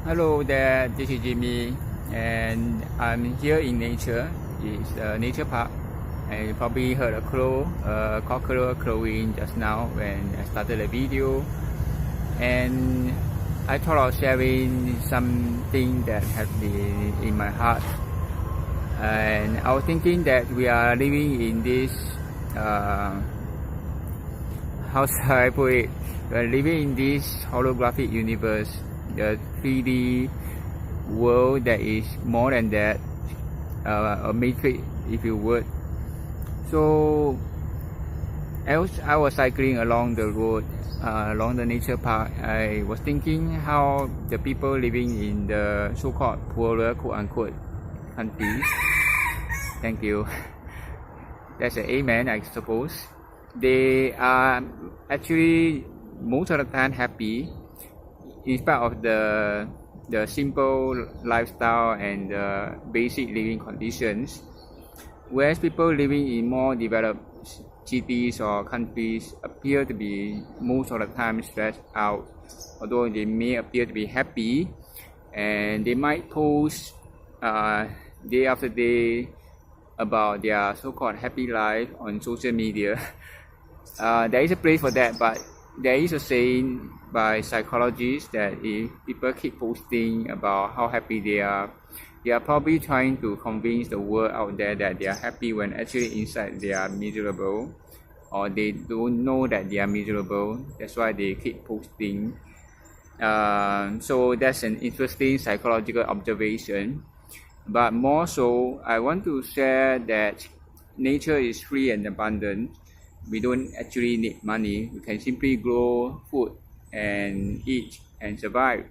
Hello there, this is Jimmy, and I'm here in nature. It's a nature park, and you probably heard a cockroach crowing just now when I started the video. And I thought of sharing something that has been in my heart. And I was thinking that we are living in this, how should I put it? We are living in this holographic universe, the 3D world that is more than that, a matrix if you would. So as I was cycling along the road, along the nature park, I was thinking how the people living in the so-called poorer quote-unquote countries, thank you, that's an amen I suppose, they are actually most of the time happy in spite of the simple lifestyle and the basic living conditions, whereas people living in more developed cities or countries appear to be most of the time stressed out, although they may appear to be happy, and they might post day after day about their so-called happy life on social media. There is a place for that, but there is a saying by psychologists that if people keep posting about how happy they are probably trying to convince the world out there that they are happy when actually inside they are miserable, or they don't know that they are miserable. That's why they keep posting. So that's an interesting psychological observation. But more so, I want to share that nature is free and abundant. We don't actually need money. We can simply grow food and eat and survive.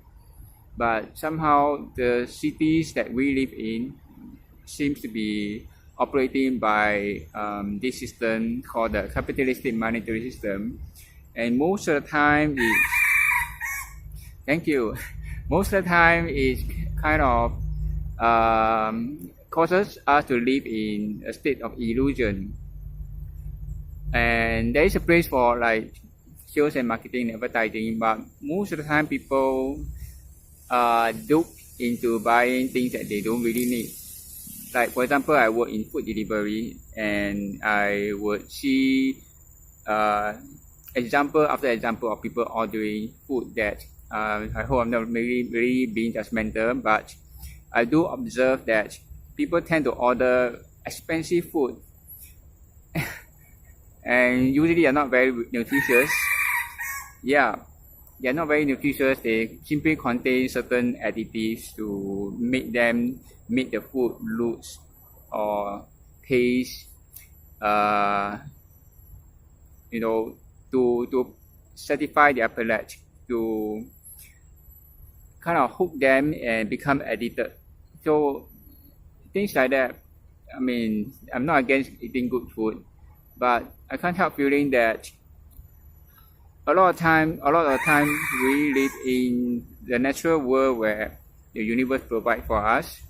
But somehow the cities that we live in seems to be operating by this system called the capitalistic monetary system, and most of the time most of the time it kind of causes us to live in a state of illusion. And there is a place for like sales and marketing and advertising, but most of the time people look into buying things that they don't really need. Like for example, I work in food delivery, and I would see example after example of people ordering food that I hope I'm not really being judgmental, but I do observe that people tend to order expensive food and usually they are not very nutritious. Yeah, they are not very nutritious. They simply contain certain additives to make the food looks or taste, to satisfy their palate, to kind of hook them and become addicted. So things like that. I mean, I'm not against eating good food, but I can't help feeling that a lot of the time we live in the natural world where the universe provides for us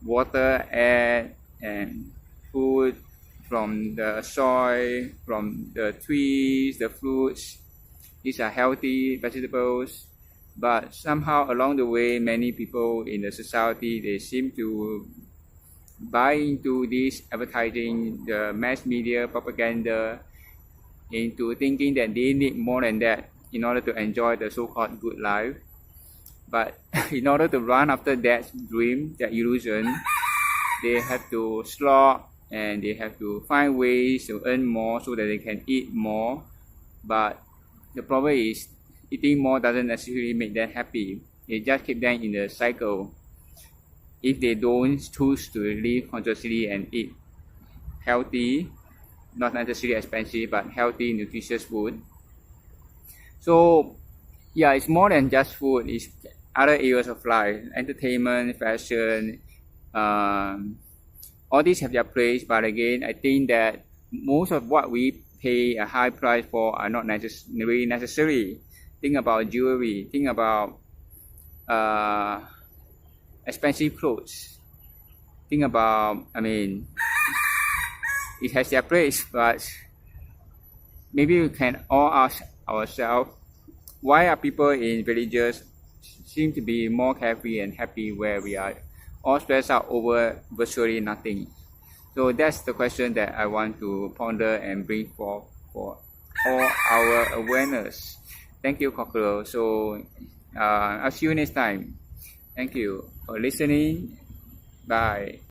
water, air, and food from the soil, from the trees, the fruits. These are healthy vegetables, but somehow along the way, many people in the society, they seem to buy into this advertising, the mass media propaganda, into thinking that they need more than that in order to enjoy the so-called good life. But in order to run after that dream, that illusion, they have to slog and they have to find ways to earn more so that they can eat more. But the problem is, eating more doesn't necessarily make them happy. It just keeps them in the cycle if they don't choose to live consciously and eat healthy, not necessarily expensive, but healthy, nutritious food. So yeah, it's more than just food. It's other areas of life, entertainment, fashion, all these have their place. But again, I think that most of what we pay a high price for are not really necessary. Think about jewelry, think about expensive clothes, think about, it has their place, but maybe we can all ask ourselves, why are people in villages seem to be more carefree and happy where we are all stressed out over virtually nothing? So that's the question that I want to ponder and bring forth for all our awareness. Thank you, Cockroach. So I'll see you next time. Thank you for listening. Bye.